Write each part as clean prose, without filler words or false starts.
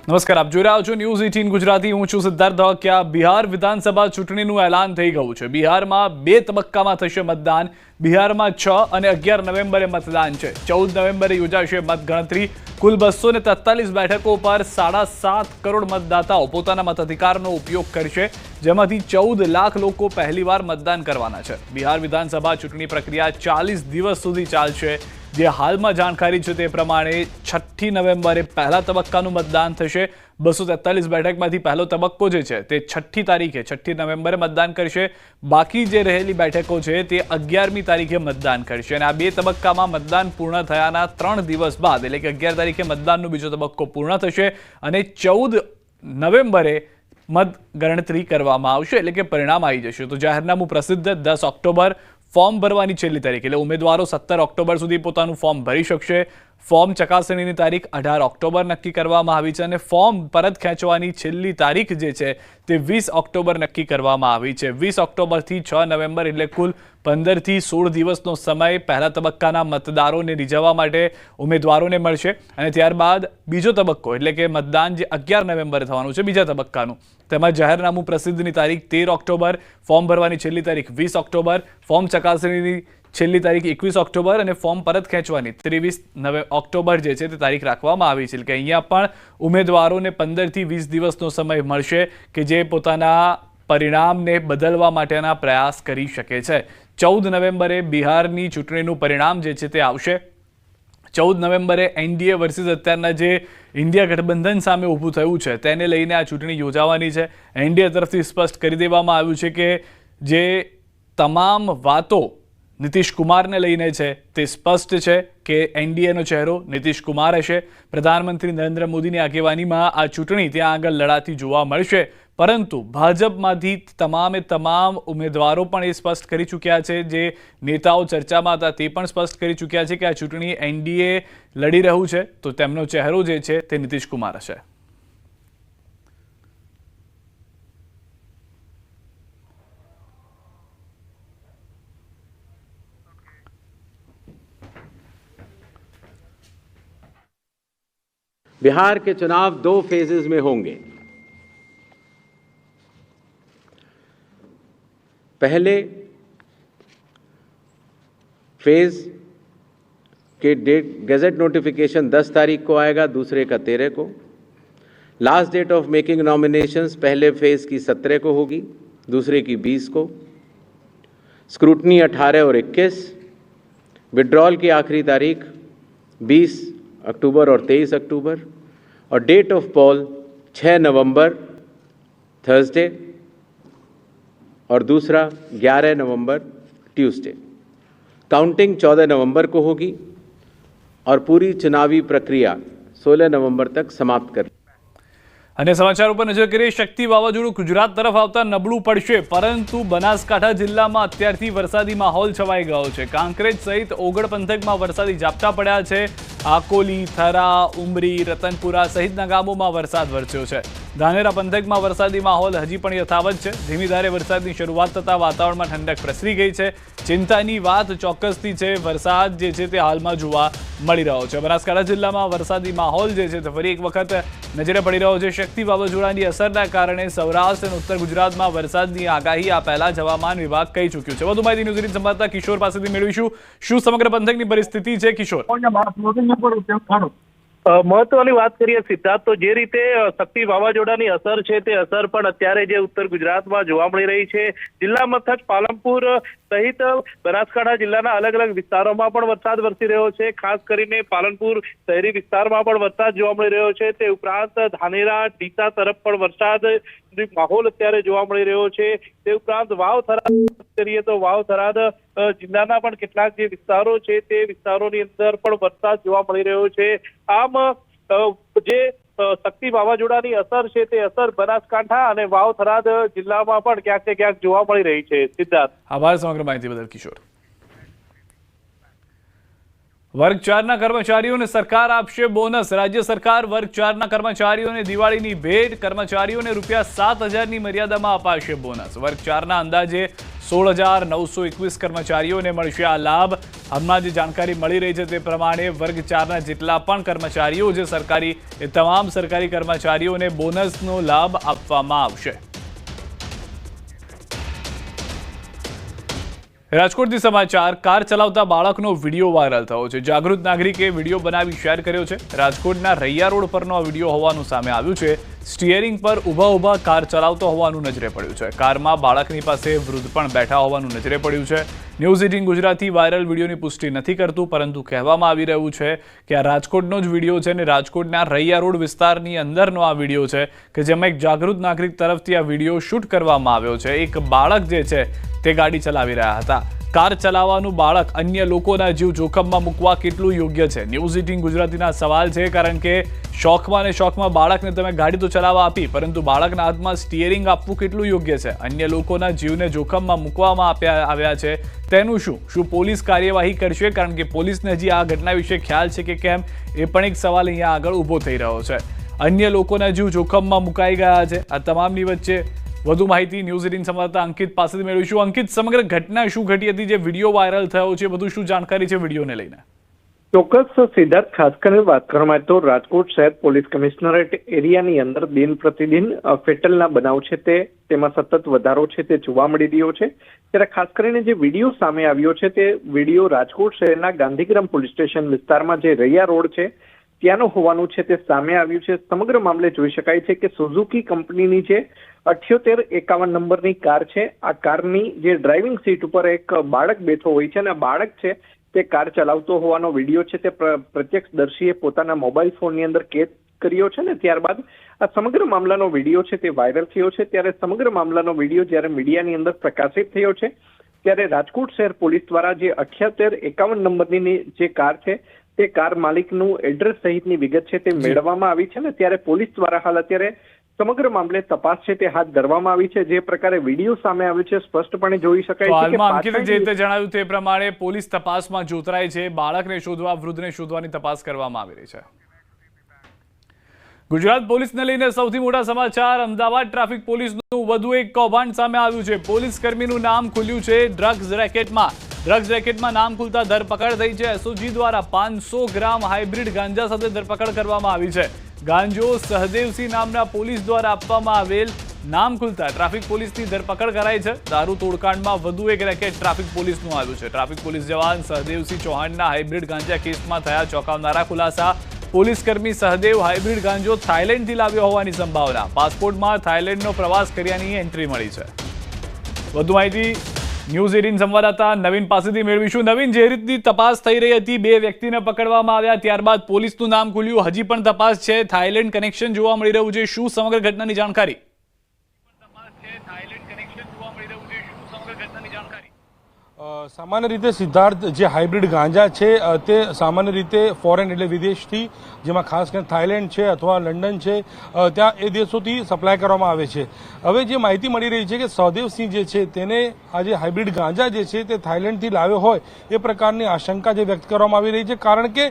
નમસ્કાર, આપ જોઈ રહ્યા છો ન્યૂઝ 18 ગુજરાતી. હું છું સિદ્ધાર્થ ધોકિયા. બિહાર વિધાનસભા ચૂંટણીનું એલાન થઈ ગયું છે. બિહારમાં 2 તબક્કામાં થશે મતદાન. બિહારમાં 6 અને 11 નવેમ્બરે મતદાન છે. 14 નવેમ્બરે યોજાશે મતગણતરી. કુલ 243 બેઠકો પર 7.5 કરોડ મતદાતાઓ પોતાના મતાધિકારનો ઉપયોગ કરશે, જેમાંથી 14 લાખ લોકો પહેલીવાર મતદાન કરવાના છે. બિહાર વિધાનસભા ચૂંટણી પ્રક્રિયા 40 દિવસ સુધી ચાલશે. જે હાલમાં જાણકારી છે તે પ્રમાણે 6 નવેમ્બરે પહેલા તબક્કાનું મતદાન થશે. 243 બેઠકમાંથી પહેલો તબક્કો જે છે તે 6 તારીખે 6 નવેમ્બરે મતદાન કરશે. બાકી જે રહેલી બેઠકો છે તે 11મી તારીખે મતદાન કરશે. અને આ 2 તબક્કામાં મતદાન પૂર્ણ થયાના 3 દિવસ બાદ એટલે કે 11 તારીખે મતદાનનો બીજો તબક્કો પૂર્ણ થશે અને 14 નવેમ્બરે મતગણતરી કરવામાં આવશે, એટલે કે પરિણામ આવી જશે. તો જાહેરનામું પ્રસિદ્ધ 10 ઓક્ટોબર. ફોર્મ ભરવાની છેલ્લી તારીખ એટલે ઉમેદવારો 17 ઓક્ટોબર સુધી પોતાનું ફોર્મ ભરી શકશે. ફોર્મ ચકાસણીની તારીખ 18 ઓક્ટોબર નક્કી કરવામાં આવી છે અને ફોર્મ પરત ખેંચવાની છેલ્લી તારીખ જે છે તે 20 ઓક્ટોબર નક્કી કરવામાં આવી છે. 20 ઓક્ટોબરથી 6 નવેમ્બર એટલે કુલ 15 થી 16 દિવસનો સમય પહેલા તબક્કાના મતદારોને રીઝવવા માટે ઉમેદવારોને મળશે. અને ત્યારબાદ બીજો તબક્કો એટલે કે મતદાન જે 11 નવેમ્બરે થવાનું છે બીજા તબક્કાનું, તેમાં જાહેરનામું પ્રસિદ્ધની તારીખ 13 ઓક્ટોબર, ફોર્મ ભરવાની છેલ્લી તારીખ 20 ઓક્ટોબર, ફોર્મ ચકાસણીની છેલ્લી તારીખ 21 ઓક્ટોબર અને ફોર્મ પરત ખેંચવાની 23 ઓક્ટોબર જે છે તે તારીખ રાખવામાં આવી છે. એટલે કે અહીંયા પણ ઉમેદવારોને 15 થી 20 દિવસનો સમય મળશે કે જે પોતાના પરિણામને બદલવા માટેના પ્રયાસ કરી શકે છે. 14 નવેમ્બરે બિહારની ચૂંટણીનું પરિણામ જે છે તે આવશે. 14 નવેમ્બરે એનડીએ વર્સિસ અત્યારના જે ઇન્ડિયા ગઠબંધન સામે ઊભું થયું છે તેને લઈને આ ચૂંટણી યોજાવાની છે. એનડીએ તરફથી સ્પષ્ટ કરી દેવામાં આવ્યું છે કે જે તમામ વાતો નીતિશ કુમારને લઈને છે તે સ્પષ્ટ છે કે એનડીએનો ચહેરો નીતિશ કુમાર હશે. પ્રધાનમંત્રી નરેન્દ્ર મોદીની આગેવાનીમાં આ ચૂંટણી ત્યાં આગળ લડાતી જોવા મળશે. પરંતુ ભાજપમાંથી તમામ ઉમેદવારો પણ એ સ્પષ્ટ કરી ચૂક્યા છે, જે નેતાઓ ચર્ચામાં હતા તે પણ સ્પષ્ટ કરી ચૂક્યા છે કે આ ચૂંટણી એનડીએ લડી રહ્યું છે તો તેમનો ચહેરો જે છે તે નીતિશ કુમાર હશે. बिहार के चुनाव 2 फेजेस में होंगे. पहले फेज के डेट गैजेट नोटिफिकेशन 10 तारीख को आएगा, दूसरे का 13 को. Last date of making nominations पहले फेज की 17 को होगी, दूसरे की 20 को. स्क्रूटनी 18 और 21. विड्रॉल की आखिरी तारीख 20 अक्टूबर और 23 अक्टूबर. और डेट ऑफ पोल 6 नवंबर थर्सडे और दूसरा 11 नवंबर ट्यूसडे. काउंटिंग 14 नवंबर को होगी और पूरी चुनावी प्रक्रिया 16 नवंबर तक समाप्त कर. અને સમાચાર ઉપર નજર કરીએ. શક્તિ વાવાઝોડું ગુજરાત તરફ આવતા નબળું પડશે, પરંતુ બનાસકાંઠા જિલ્લામાં અત્યારથી વરસાદી માહોલ છવાઈ ગયો છે. કાંકરેજ સહિત ઓગળ પંથકમાં વરસાદી ઝાપટા પડ્યા છે. આકોલી, થરા, ઉમરી, રતનપુરા સહિતના ગામોમાં વરસાદ વરસ્યો છે. ધાનેરા પંથકમાં વરસાદી માહોલ હજી પણ યથાવત છે. ધીમી ધારે વરસાદની શરૂઆત થતાં વાતાવરણમાં ઠંડક પ્રસરી ગઈ છે. ચિંતાની વાત ચોક્કસથી છે, વરસાદ જે છે તે હાલમાં જોવા મળી રહ્યો છે. બનાસકાંઠા જિલ્લામાં વરસાદી માહોલ જે છે તે ફરી એક વખત નજરે પડી રહ્યો છે. શક્તિ વાવાઝોડાની અસરના કારણે સૌરાષ્ટ્ર અને ઉત્તર ગુજરાતમાં વરસાદની આગાહી આ પહેલા જ હવામાન વિભાગ કહી ચૂક્યું છે. વધુ માહિતી ન્યૂઝ 18 સંવાદદાતા કિશોર પાસેથી મેળવીશું. શું સમગ્ર પંથકની પરિસ્થિતિ છે કિશોર? મહત્વની વાત કરીએ સિદ્ધાર્થ, તો જે રીતે શક્તિ વાવાઝોડાની અસર છે તે અસર પણ અત્યારે જે ઉત્તર ગુજરાતમાં જોવા મળી રહી છે. જિલ્લા મથક પાલનપુર સહિત બનાસકાંઠા જિલ્લાના અલગ અલગ વિસ્તારોમાં પણ વરસાદ વરસી રહ્યો છે. ખાસ કરીને પાલનપુર શહેરી વિસ્તારમાં પણ વરસાદ જોવા મળી રહ્યો છે. તે ઉપરાંત ધાનેરા, ડીસા તરફ પણ વરસાદ માહોલ અત્યારે જોવા મળી રહ્યો છે. તે ઉપરાંત વાવ થરાદ કરીએ તો વાવ થરાદ જિલ્લાના પણ કેટલાક જે વિસ્તારો છે તે વિસ્તારોની અંદર પણ વરસાદ જોવા મળી રહ્યો છે. આમ જે શક્તિ વાવાઝોડાની અસર છે તે અસર બનાસકાંઠા અને વાવ થરાદ જિલ્લામાં પણ ક્યાંક ને ક્યાંક જોવા મળી રહી છે. સિદ્ધાર્થ, આભાર સમગ્ર માહિતી બદલ કિશોર. વર્ગ 4ના કર્મચારીઓને સરકાર આપશે બોનસ. રાજ્ય સરકાર વર્ગ 4ના કર્મચારીઓને દિવાળીની ભેટ. કર્મચારીઓને ₹7,000ની મર્યાદામાં અપાશે બોનસ. વર્ગ 4ના અંદાજે 16,921 કર્મચારીઓને મળશે આ લાભ. હમણાં જે જાણકારી મળી રહી છે તે પ્રમાણે વર્ગ 4ના જેટલા પણ કર્મચારીઓ જે સરકારી એ તમામ સરકારી કર્મચારીઓને બોનસનો લાભ આપવામાં આવશે. રાજકોટથી સમાચાર. કાર ચલાવતા બાળકનો વિડીયો વાયરલ થયો છે. જાગૃત નાગરિકે વિડીયો બનાવી શેર કર્યો છે. રાજકોટના રૈયા રોડ પરનો આ વિડીયો હોવાનું સામે આવ્યું છે. સ્ટીયરિંગ પર ઊભા કાર ચલાવતો હોવાનું નજરે પડ્યું છે. કારમાં બાળકની પાસે વૃદ્ધ પણ બેઠા હોવાનું નજરે પડ્યું છે. ન્યૂઝ 18 ગુજરાતી વાયરલ વિડીયોની પુષ્ટિ નથી કરતું, પરંતુ કહેવામાં આવી રહ્યું છે કે આ રાજકોટનો જ વિડીયો છે અને રાજકોટના રૈયા રોડ વિસ્તારની અંદરનો આ વિડીયો છે કે જેમાં એક જાગૃત નાગરિક તરફથી આ વિડીયો શૂટ કરવામાં આવ્યો છે. એક બાળક જે છે તે ગાડી ચલાવી રહ્યા હતા. કાર ચલાવવાનું બાળક અન્ય લોકોના જીવ જોખમમાં મૂકવા કેટલું યોગ્ય છે? ન્યૂઝ 18 ગુજરાતીના સવાલ છે, કારણ કે શોખમાં બાળકને તમે ગાડી તો ચલાવવા આપી, પરંતુ બાળકના હાથમાં સ્ટીયરિંગ આપવું કેટલું યોગ્ય છે? અન્ય લોકોના જીવને જોખમમાં મૂકવામાં આવ્યા છે, તેનું શું પોલીસ કાર્યવાહી કરશે? કારણ કે પોલીસને હજી આ ઘટના વિશે ખ્યાલ છે કે કેમ, એ પણ એક સવાલ અહીંયા આગળ ઊભો થઈ રહ્યો છે. અન્ય લોકોના જીવ જોખમમાં મુકાઈ ગયા છે. આ તમામની વચ્ચે વધુ માહિતી ન્યૂઝ 18 સંવાદદાતા અંકિત પાસેથી મેળવીશું. અંકિત, સમગ્ર ઘટના શું ઘટી હતી જે વિડીયો વાયરલ થયો છે? બધું શું જાણકારી છે વિડીયોને લઈને? ચોક્કસ સિદ્ધાર્થ, ખાસ કરીને વાત કરવામાં તો રાજકોટ શહેર પોલીસ કમિશનરેટ એરિયાની અંદર દિન પ્રતિદિન ફેટલના બનાવ છે તેમાં સતત વધારો છે તે જોવા મળી રહ્યો છે. ત્યારે ખાસ કરીને જે વિડીયો સામે આવ્યો છે તે વિડીયો રાજકોટ શહેરના ગાંધીગ્રામ પોલીસ સ્ટેશન વિસ્તારમાં જે રૈયા રોડ છે ત્યાંનું હોવાનું છે તે સામે આવ્યું છે. સમગ્ર મામલે જોઈ શકાય છે કે સુઝુકી કંપનીની જે 7851 નંબરની કાર છે, આ કારની જે ડ્રાઇવિંગ સીટ ઉપર એક બાળક બેઠો હોય છે અને આ બાળક છે તે કાર ચલાવતો હોવાનો વિડીયો છે તે પ્રત્યક્ષદર્શીએ પોતાના મોબાઈલ ફોનની અંદર કેદ કર્યો છે ને ત્યારબાદ આ સમગ્ર મામલાનો વિડીયો છે તે વાયરલ થયો છે. ત્યારે સમગ્ર મામલાનો વિડીયો જ્યારે મીડિયાની અંદર પ્રકાશિત થયો છે ત્યારે રાજકોટ શહેર પોલીસ દ્વારા જે 7851 નંબરની જે કાર છે તે કાર માલિકનું એડ્રેસ સહિતની વિગત છે તે મેળવવામાં આવી છે ને ત્યારે પોલીસ દ્વારા હાલ અત્યારે સમગ્ર મામલે તપાસ છે તે હાથ ધરવામાં આવી છે. જે પ્રકારે વિડીયો સામે આવ્યો છે સ્પષ્ટપણે જોઈ શકાય છે કે અંકિતે જે રીતે જણાવ્યું તે પ્રમાણે પોલીસ તપાસમાં જોતરાય છે. બાળકને શોધવા, વૃદ્ધને શોધવાની તપાસ કરવામાં આવી રહી છે. ગુજરાત પોલીસને લઈને સૌથી મોટા સમાચાર. અમદાવાદ ટ્રાફિક પોલીસનું વધુ એક કૌભાંડ સામે આવ્યું છે. પોલીસ કર્મીનું નામ ખુલ્યું છે ડ્રગ્સ રેકેટમાં. ડ્રગ્સ રેકેટમાં નામ ખુલતા ધરપકડ થઈ છે. એસઓજી દ્વારા 500 ગ્રામ હાઇબ્રિડ ગાંજા સાથે ધરપકડ કરવામાં આવી છે. ગાંજો સહદેવસિંહ નામના પોલીસ દ્વારા આપવામાં આવેલ નામ ખુલતા ટ્રાફિક પોલીસની ધરપકડ કરાઈ છે. દારૂ તોડકાંડમાં વધુ એક રેકેટ ટ્રાફિક પોલીસનું આવ્યું છે. ટ્રાફિક પોલીસ જવાન સહદેવસિંહ ચૌહાણના હાઇબ્રિડ ગાંજા કેસમાં થયા ચોંકાવનારા ખુલાસા. પોલીસ કર્મી સહદેવ હાઇબ્રિડ ગાંજો થાઇલેન્ડથી લાવ્યો હોવાની સંભાવના. પાસપોર્ટમાં થાઇલેન્ડનો પ્રવાસ કર્યાની એન્ટ્રી મળી છે. વધુ માહિતી ન્યૂઝ 18 સંવાદદાતા નવીન પાસેથી મેળવીશું. નવીન, જે રીતની તપાસ થઈ રહી હતી, 2 વ્યક્તિને પકડવામાં આવ્યા, ત્યારબાદ પોલીસનું નામ ખુલ્યું, હજી પણ તપાસ છે, થાઇલેન્ડ કનેક્શન જોવા મળી રહ્યું છે, શું સમગ્ર ઘટનાની જાણકારી? સામાન્ય રીતે સિદ્ધાર્થ, જે હાઇબ્રિડ ગાંજા છે તે સામાન્ય રીતે ફોરેન એટલે વિદેશથી, જેમાં ખાસ કરીને થાઇલેન્ડ છે અથવા લંડન છે, ત્યાં એ દેશોથી સપ્લાય કરવામાં આવે છે. હવે જે માહિતી મળી રહી છે કે સહદેવસિંહ જે છે તેને આ જે હાઇબ્રિડ ગાંજા જે છે તે થાઇલેન્ડથી લાવ્યો હોય એ પ્રકારની આશંકા જે વ્યક્ત કરવામાં આવી રહી છે, કારણ કે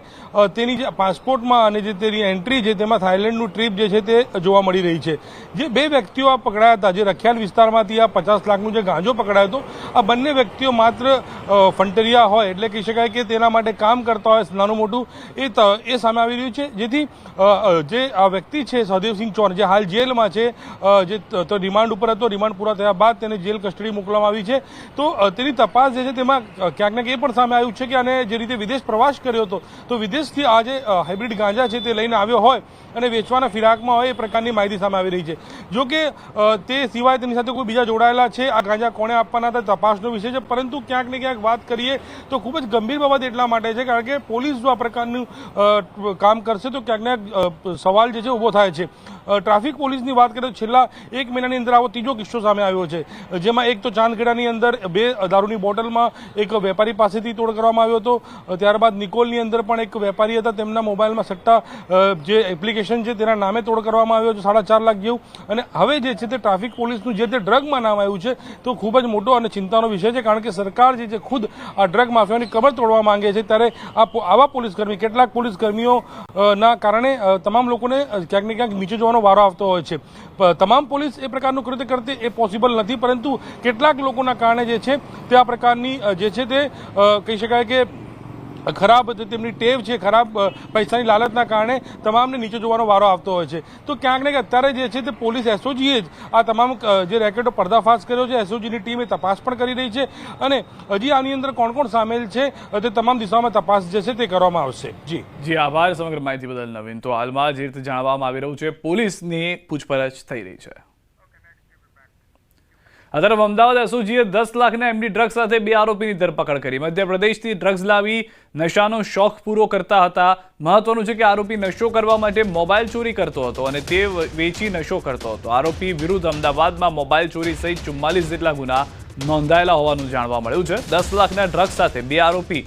તેની જે પાસપોર્ટમાં અને જે તેની એન્ટ્રી છે તેમાં થાઇલેન્ડનું ટ્રીપ જે છે તે જોવા મળી રહી છે. જે 2 વ્યક્તિઓ આ પકડાયા હતા, જે રખિયાલ વિસ્તારમાંથી આ 50 લાખનું જે ગાંજો પકડાયો હતો, આ બંને વ્યક્તિઓ માત્ર ફંટરિયા હોય એટલે કહી શકાય કે તેના માટે કામ કરતા હોય નાનું મોટું એ સામે આવી રહ્યું છે. જેથી જે આ વ્યક્તિ છે સહદેવસિંહ ચૌહાણ, જે હાલ જેલમાં છે, જે રિમાન્ડ ઉપર હતો, રિમાન્ડ પૂરા થયા બાદ તેને જેલ કસ્ટડી મોકલવામાં આવી છે. તો તેની તપાસ જે છે તેમાં ક્યાંક ને ક્યાંક એ પણ સામે આવ્યું છે કે આને જે રીતે વિદેશ પ્રવાસ કર્યો હતો તો વિદેશથી આ જે હાઇબ્રિડ ગાંજા છે તે લઈને આવ્યો હોય અને વેચવાના ફિરાકમાં હોય એ પ્રકારની માહિતી સામે આવી રહી છે. જો કે તે સિવાય તેની સાથે કોઈ બીજા જોડાયેલા છે, આ ગાંજા કોણે આપવાના હતા તપાસનો વિષય છે, પરંતુ ક્યાંક ને ક્યાંક વાત કરીએ તો ખૂબ જ ગંભીર બાબત એટલા માટે છે કારણ કે પોલીસ જો આ પ્રકારનું કામ કરશે તો ક્યાંક ને ક્યાંક સવાલ જે છે ઊભો થાય છે. ટ્રાફિક પોલીસની વાત કરીએ તો છેલ્લા 1 મહિનાની અંદર આવો ત્રીજો કિસ્સો સામે આવ્યો છે, જેમાં એક તો ચાંદખેડાની અંદર 2 દારૂની બોટલમાં એક વેપારી પાસેથી તોડ કરવામાં આવ્યો હતો. ત્યારબાદ નિકોલની અંદર પણ એક વેપારી હતા, તેમના મોબાઈલમાં સટ્ટા જે એપ્લિકેશન છે તેના નામે તોડ કરવામાં આવ્યો છે 4.5 લાખ જેવું. અને હવે જે છે તે ટ્રાફિક પોલીસનું જે તે ડ્રગમાં નામ આવ્યું છે તો ખૂબ જ મોટો અને ચિંતાનો વિષય છે, કારણ કે સરકાર સરકાર જે છે ખુદ આ ડ્રગ માફિયાની કબર તોડવા માંગે છે, ત્યારે આવા પોલીસકર્મી, કેટલાક પોલીસકર્મીઓ ના કારણે તમામ લોકોને ક્યાંક ને ક્યાંક નીચે જોવાનો વારો આવતો હોય છે. તમામ પોલીસ એ પ્રકારનું કૃત્ય કરતી એ પોસિબલ નથી, પરંતુ કેટલાક લોકોના કારણે જે છે તે આ પ્રકારની જે છે તે કહી શકાય કે ખરાબ તેમની ટેવ છે, ખરાબ પૈસાની લાલચના કારણે તમામને નીચે જોવાનો વારો આવતો હોય છે. તો ક્યાંક ને ક્યાંક અત્યારે જે છે તે પોલીસ એસઓજીએ જ આ તમામ જે રેકેટો પર્દાફાશ કર્યો છે. એસઓજીની ટીમે તપાસ પણ કરી રહી છે અને હજી આની અંદર કોણ કોણ સામેલ છે તે તમામ દિશામાં તપાસ જે છે તે કરવામાં આવશે. જી આભાર સમગ્ર માહિતી બદલ નવીન. તો હાલમાં જે રીતે જાણવામાં આવી રહ્યું છે, પોલીસની પૂછપરછ થઈ રહી છે. આ તરફ અમદાવાદ એસઓજીએ 10 લાખના એમડી ડ્રગ્સ સાથે 2 આરોપીની ધરપકડ કરી. મધ્યપ્રદેશથી ડ્રગ્સ લાવી નશાનો શોખ પૂરો કરતા હતા. મહત્વનું છે કે આરોપી નશો કરવા માટે મોબાઈલ ચોરી કરતો હતો અને તે વેચી નશો કરતો હતો. આરોપી વિરુદ્ધ અમદાવાદમાં મોબાઈલ ચોરી સહિત 44 જેટલા ગુના નોંધાયેલા હોવાનું જાણવા મળ્યું છે. 10 લાખના ડ્રગ્સ સાથે 2 આરોપી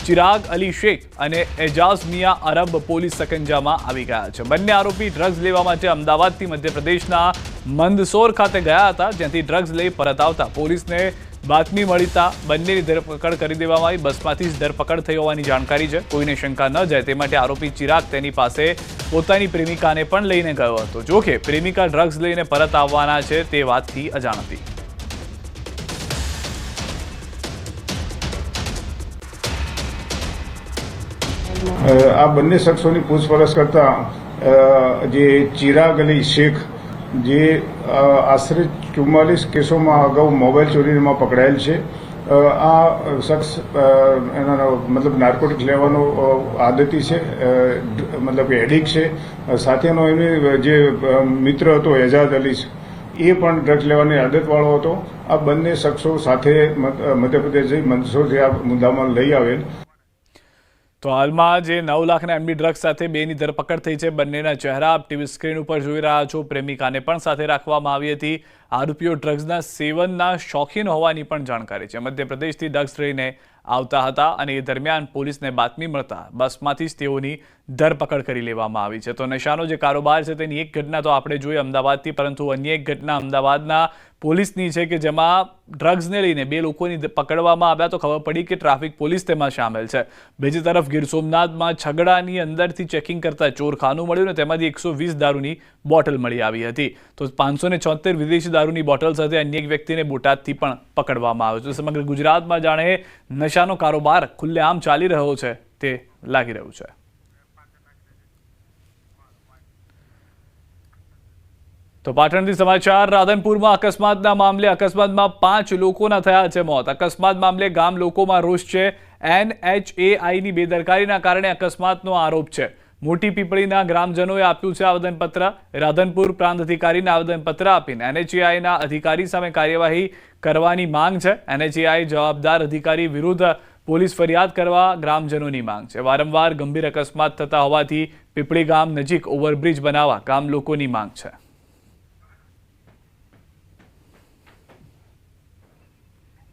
ચિરાગ અલી શેખ અને એજાઝ મિયા અરબ પોલીસ સકંજામાં આવી ગયા છે. બંને આરોપી ડ્રગ્સ લેવા માટે અમદાવાદથી મધ્યપ્રદેશના મંદસોર ખાતે ગયા હતા, જ્યાંથી ડ્રગ્સ લઈ પરત આવતા પોલીસને બાતમી મળતા બંનેની ધરપકડ કરી દેવામાં આવી. બસમાંથી જ ધરપકડ થઈ હોવાની જાણકારી છે. કોઈને શંકા ન જાય તે માટે આરોપી ચિરાગ તેની પાસે પોતાની પ્રેમિકાને પણ લઈને ગયો હતો. જોકે પ્રેમિકા ડ્રગ્સ લઈને પરત આવવાના છે તે વાતથી અજાણ હતી. આ બંને શખ્સોની પૂછપરછ કરતા જે ચિરાગ અલી શેખ, જે આશરે 44 કેસોમાં અગાઉ મોબાઈલ ચોરીમાં પકડાયેલ છે, આ શખ્સ એના મતલબ નાર્કોટિક્સ લેવાનો આદતી છે, મતલબ કે એડિક્ટ છે. સાથેનો એની જે મિત્ર હતો એજાઝ અલી, એ પણ ડ્રગ્સ લેવાની આદતવાળો હતો. આ બંને શખ્સો સાથે મધ્યપ્રદેશ જઈ મંદસોરથી આ મુદ્દામાં લઈ આવેલ. તો હાલમાં જે 9 લાખના એમડી ડ્રગ્સ સાથે 2ની ધરપકડ થઈ છે. બંનેના ચહેરા આપ ટીવી સ્ક્રીન ઉપર જોઈ રહ્યા છો. પ્રેમિકાને પણ સાથે રાખવામાં આવી હતી. આરોપીઓ ડ્રગ્સના સેવનના શોખીન હોવાની પણ જાણકારી છે. મધ્યપ્રદેશથી ડ્રગ્સ લઈને આવતા હતા અને એ દરમિયાન પોલીસને બાતમી મળતા બસમાંથી જ તેઓની ધરપકડ કરી લેવામાં આવી છે. તો નશાનો જે કારોબાર છે તેની એક ઘટના તો આપણે જોઈ અમદાવાદથી, પરંતુ અન્ય એક ઘટના અમદાવાદના પોલીસની છે કે જેમાં ડ્રગ્સને લઈને 2 લોકોની પકડવામાં આવ્યા. તો ખબર પડી કે ટ્રાફિક પોલીસ તેમાં સામેલ છે. બીજી તરફ ગીર સોમનાથમાં છગડાની અંદરથી ચેકિંગ કરતા ચોરખાનું મળ્યું ને તેમાંથી 120 દારૂની બોટલ મળી આવી હતી. તો 576 વિદેશી દારૂની બોટલ સાથે અન્ય એક વ્યક્તિને બોટાદથી પણ પકડવામાં આવ્યો છે. સમગ્ર ગુજરાતમાં જાણે નશાનો કારોબાર ખુલ્લેઆમ ચાલી રહ્યો છે તે લાગી રહ્યું છે. તો પાટણથી સમાચાર. રાધનપુરમાં અકસ્માતના મામલે અકસ્માતમાં 5 લોકોના થયા છે મોત. અકસ્માત મામલે ગામ લોકોમાં રોષ છે. NHAIની બેદરકારીના કારણે અકસ્માતનો આરોપ છે. મોટી પીપળીના ગ્રામજનોએ આપ્યું છે આવેદનપત્ર. રાધનપુર પ્રાંત અધિકારીને આવેદનપત્ર આપીને NHAIના અધિકારી સામે કાર્યવાહી કરવાની માંગ છે. NHAI જવાબદાર અધિકારી વિરુદ્ધ પોલીસ ફરિયાદ કરવા ગ્રામજનોની માંગ છે. વારંવાર ગંભીર અકસ્માત થતા હોવાથી પીપળી ગામ નજીક ઓવરબ્રિજ બનાવવા ગામ લોકોની માંગ છે.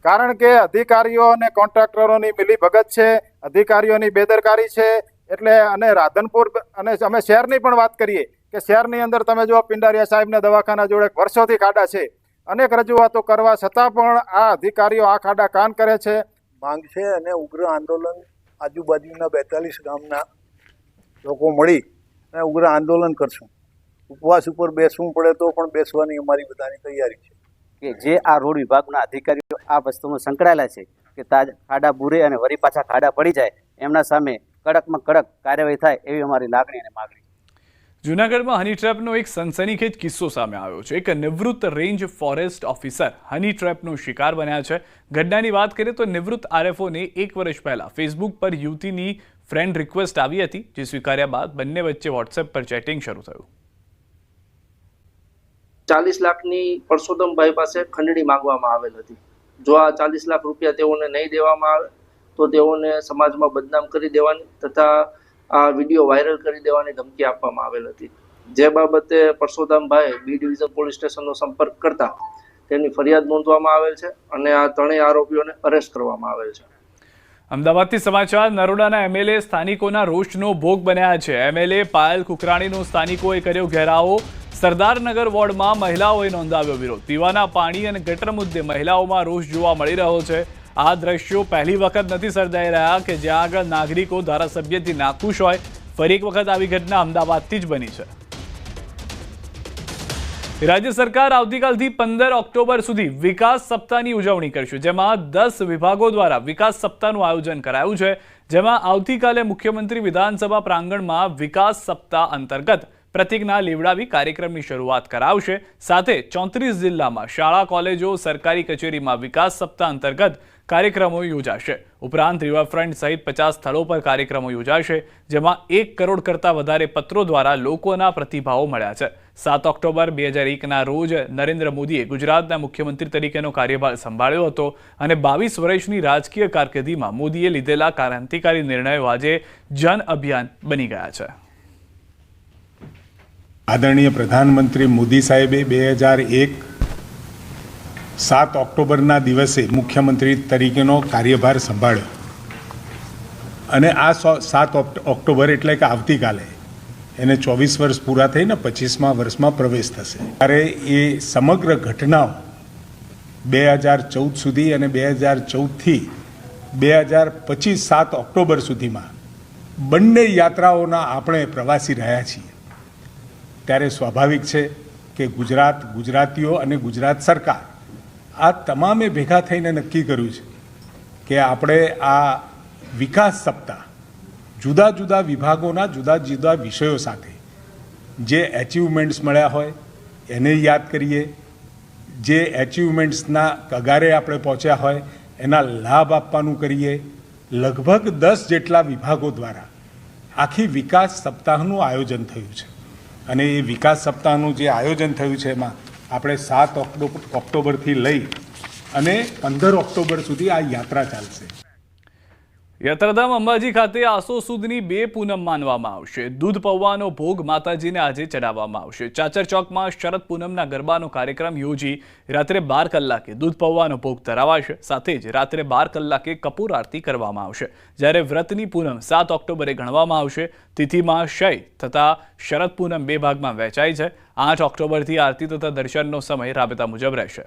કારણ કે અધિકારીઓ અને કોન્ટ્રાક્ટરોની મિલીભગત છે, અધિકારીઓની બેદરકારી છે. એટલે અને રાધનપુર અને અમે શહેરની પણ વાત કરીએ કે શહેરની અંદર તમે જો પિંડારિયા સાહેબના દવાખાના જોડે વર્ષોથી ખાડા છે. અનેક રજૂઆતો કરવા છતાં પણ આ અધિકારીઓ આ ખાડા કાન કરે છે. માંગ છે અને ઉગ્ર આંદોલન આજુબાજુના 42 ગામના લોકો મળી અને ઉગ્ર આંદોલન કરશું. ઉપવાસ ઉપર બેસવું પડે તો પણ બેસવાની અમારી બધાની તૈયારી છે. કે જે આ રોડ વિભાગના અધિકારીઓ આ વસ્તુમાં સંકળાયેલા છે કે ખાડા બુરે અને વળી પાછા ખાડા પડી જાય, એમના સામે કડકમાં કડક કાર્યવાહી થાય એવી અમારી લાગણી અને માગણી. જૂનાગઢમાં હની ટ્રેપનો એક સનસનીખેજ કિસ્સો સામે આવ્યો છે. એક નિવૃત્ત રેન્જ ફોરેસ્ટ ઓફિસર હની ટ્રેપનો શિકાર બન્યા છે. ઘટનાની વાત કરીએ તો નિવૃત્ત RFOને 1 વર્ષ પહેલા ફેસબુક પર યુવતીની ફ્રેન્ડ રિક્વેસ્ટ આવી હતી, જે સ્વીકાર્યા બાદ બંને વચ્ચે વોટ્સએપ પર ચેટિંગ શરૂ થયું. 40 લાખની પરસોત્તમભાઈ પાસે ખંડણી માંગવામાં આવેલ હતી. જો આ 40 લાખ રૂપિયા તેઓને નહીં દેવામાં આવે તો તેઓને સમાજમાં બદનામ કરી દેવાની તથા આ વિડીયો વાયરલ કરી દેવાની ધમકી આપવામાં આવેલ હતી. જે બાબતે પરસોત્તમભાઈ B ડિવિઝન પોલીસ સ્ટેશનનો સંપર્ક કરતા તેની ફરિયાદ નોંધવામાં આવેલ છે અને આ ત્રણેય આરોપીઓને અરેસ્ટ કરવામાં આવેલ છે. અમદાવાદથી સમાચાર. નરોડાના MLA સ્થાનિકોના રોષનો ભોગ બન્યા છે. MLA પાયલ કુકરાણીનો સ્થાનિકોએ કર્યો ઘેરાવો. સરદારનગર વોર્ડમાં મહિલાઓએ નોંધાવ્યો વિરોધ. પીવાના પાણી અને ગટર મુદ્દે મહિલાઓમાં રોષ જોવા મળી રહ્યો છે. આ દ્રશ્યો પહેલી વખત નથી સર્જાઈ રહ્યા કે જ્યાં આગળ નાગરિકો ધારાસભ્યથી નાખુશ હોય. ફરી એક વખત આવી ઘટના અમદાવાદથી જ બની છે. રાજ્ય સરકાર આવતીકાલથી 15 ઓક્ટોબર સુધી વિકાસ સપ્તાહની ઉજવણી કરશે, જેમાં 10 વિભાગો દ્વારા વિકાસ સપ્તાહનું આયોજન કરાયું છે. જેમાં આવતીકાલે મુખ્યમંત્રી વિધાનસભા પ્રાંગણમાં વિકાસ સપ્તાહ અંતર્ગત પ્રતિજ્ઞા લેવડાવી કાર્યક્રમની શરૂઆત કરાવશે. સાથે 34 જિલ્લામાં શાળા, કોલેજો, સરકારી કચેરીમાં વિકાસ સપ્તાહ અંતર્ગત કાર્યક્રમો યોજાશે. ઉપરાંત રિવરફ્રન્ટ સહિત 50 સ્થળો પર કાર્યક્રમો યોજાશે, જેમાં 1 કરોડ કરતાં વધારે પત્રો દ્વારા લોકોના પ્રતિભાવો મળ્યા છે. 7 ઓક્ટોબર 2001ના રોજ નરેન્દ્ર મોદીએ ગુજરાતના મુખ્યમંત્રી તરીકેનો કાર્યભાર સંભાળ્યો હતો અને 22 વર્ષની રાજકીય કારકિર્દીમાં મોદીએ લીધેલા ક્રાંતિકારી નિર્ણયો આજે જન અભિયાન બની ગયા છે. આદરણીય પ્રધાનમંત્રી મોદી સાહેબે 2001 7 ઓક્ટોબરના દિવસે મુખ્યમંત્રી તરીકેનો કાર્યભાર સંભાળ્યો અને આ 7 ઓક્ટોબર એટલે કે આવતીકાલે એને 24 વર્ષ પૂરા થઈને 25મા વર્ષમાં પ્રવેશ થશે. ત્યારે એ સમગ્ર ઘટનાઓ 2014 સુધી અને 2014થી 2025 7 ઓક્ટોબર સુધીમાં બંને યાત્રાઓના આપણે પ્રવાસી રહ્યા છીએ. ત્યારે સ્વાભાવિક છે કે ગુજરાત, ગુજરાતીઓ અને ગુજરાત સરકાર આ તમામે ભેગા થઈને નક્કી કર્યું છે કે આપણે આ વિકાસ સપ્તાહ જુદા જુદા વિભાગોના જુદા જુદા વિષયો સાથે જે એચિવમેન્ટ્સ મળ્યા હોય એને યાદ કરીએ, જે એચિવમેન્ટ્સના કગારે આપણે પહોંચ્યા હોય એના લાભ આપવાનું કરીએ. લગભગ 10 જેટલા વિભાગો દ્વારા આખી વિકાસ સપ્તાહનું આયોજન થયું છે અને એ વિકાસ સપ્તાહનું જે આયોજન થયું છે એમાં આપણે 7 ઓક્ટોબરથી લઈ અને 15 ઓક્ટોબર સુધી આ યાત્રા ચાલશે. યાત્રાધામ અંબાજી ખાતે આસો સુદની 2 પૂનમ માનવામાં આવશે. દૂધ પૌવાનો ભોગ માતાજીને આજે ચડાવવામાં આવશે. ચાચર ચોકમાં શરદ પૂનમના ગરબાનો કાર્યક્રમ યોજી રાત્રે 12 કલાકે દૂધ પૌવાનો ભોગ ધરાવાશે. સાથે જ રાત્રે 12 કલાકે કપૂર આરતી કરવામાં આવશે. જ્યારે વ્રતની પૂનમ 7 ઓક્ટોબરે ગણવામાં આવશે. તિથિમાં ક્ષય તથા શરદ પૂનમ 2 ભાગમાં વહેંચાઈ છે. 8 ઓક્ટોબરથી આરતી તથા દર્શનનો સમય રાબેતા મુજબ રહેશે.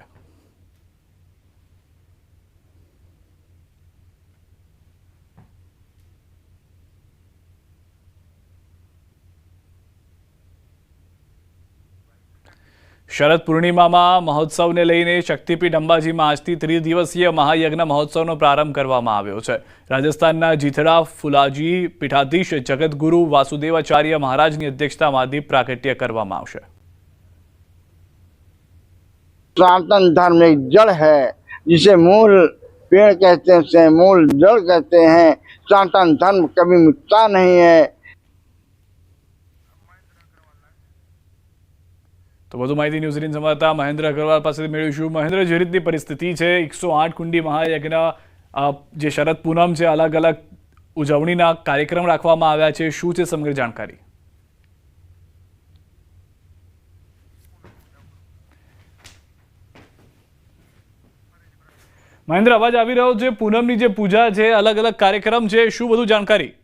શરદ પૂર્ણિમામાં મહોત્સવને લઈને શક્તિપીઠ અંબાજીમાં આજથી 3 દિવસીય મહાયજ્ઞ મહોત્સવનો પ્રારંભ કરવામાં આવ્યો છે. રાજસ્થાનના જીથડા ફુલાજી પીઠાધીશ જગતગુરુ વાસુદેવાચાર્ય મહારાજની અધ્યક્ષતામાં દીપ પ્રાગટ્ય કરવામાં આવશે. सनातन धर्म एक जड़ है जिसे मूल पेड़ कहते हैं, मूल जड़ कहते हैं. सनातन धर्म कभी मिटता नहीं है. તો વધુ માહિતી ન્યૂઝ 18 સંવાદદાતા મહેન્દ્ર અગ્રવાલ પાસેથી મેળવીશું. મહેન્દ્ર, જે રીતની પરિસ્થિતિ છે, 108 કુંડી મહાયજ્ઞ જે શરદ પૂનમ છે, અલગ અલગ ઉજવણીના કાર્યક્રમ રાખવામાં આવ્યા છે, શું છે સમગ્ર જાણકારી? મહેન્દ્ર, અવાજ આવી રહ્યો છે. પૂનમની જે પૂજા છે, અલગ અલગ કાર્યક્રમ છે, શું બધું જાણકારી?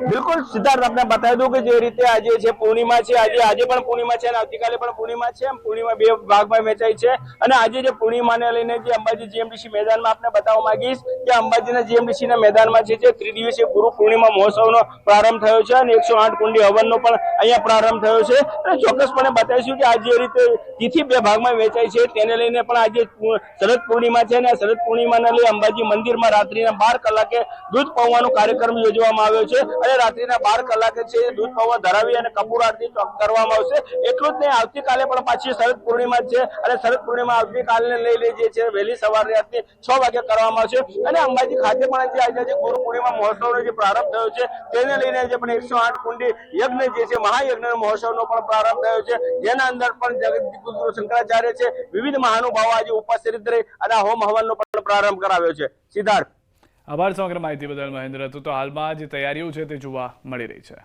બિલકુલ સિદ્ધાર્થ, આપને બતાવી દઉં કે જે રીતે આજે છે પૂર્ણિમા છે, આજે પણ પૂર્ણિમા છે અને આવતીકાલે પણ પૂર્ણિમા છે. પૂર્ણિમા 2 ભાગમાં વહેંચાઈ છે અને આજે જે પૂર્ણિમાને લઈને જે અંબાજી જીએમડીસી મેદાનમાં આપને બતાવવા માંગીશ કે અંબાજીના જીએમડીસી ના મેદાનમાં છે 3 દિવસીય ગુરુ પૂર્ણિમા મહોત્સવનો પ્રારંભ થયો છે અને 108 કુંડી હવનનો પણ અહીંયા પ્રારંભ થયો છે. અને ચોક્કસપણે બતાવીશું કે આજે રીતે તિથિ 2 ભાગમાં વહેંચાઈ છે તેને લઈને પણ આજે શરદ પૂર્ણિમા છે અને શરદ પૂર્ણિમાને લઈ અંબાજી મંદિરમાં રાત્રિના 12 કલાકે દૂધ પૌવાનો કાર્યક્રમ યોજવામાં આવ્યો છે અને રાત્રિના 12 કલાકે છે દૂધ પૌવા ધરાવી અને કપૂર આરતી કરવામાં આવશે. એટલું જ નહીં, આવતીકાલે પણ પાછી શરદ પૂર્ણિમા છે અને શરદ પૂર્ણિમા આવતીકાલને લઈ જે છે વહેલી સવારે રાત્રે 6 વાગે કરવામાં આવશે. અને અંબાજી ખાતે પણ આજે જે ગુરુ પૂર્ણિમા મહોત્સવનો જે પ્રારંભ થયો છે તેને લઈને જે પણ 108 કુંડી યજ્ઞ જે છે મહાયજ્ઞ મહોત્સવનો પણ પ્રારંભ થયો છે, જેના અંદર પણ જગતગુરુ શંકરાચાર્ય છે, વિવિધ મહાનુભાવો આજે ઉપસ્થિત રહી અને હોમ હવનનો પણ પ્રારંભ કરાવ્યો છે. સિદ્ધાર્થ, આભાર સમગ્ર માહિતી બદલ મહેન્દ્ર. તો હાલમાં જે તૈયારીઓ છે તે જોવા મળી રહી છે.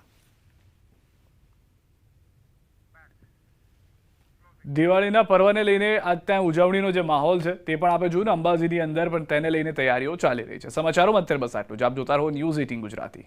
દિવાળીના પર્વને લઈને આજ ત્યાં ઉજવણીનો જે માહોલ છે તે પણ આપણે જોયું ને અંબાજીની અંદર, પણ તેને લઈને તૈયારીઓ ચાલી રહી છે. સમાચારોમાં અત્યારે બસ આટલું જ. આપ જોતા રહો ન્યૂઝ 18 ગુજરાતી.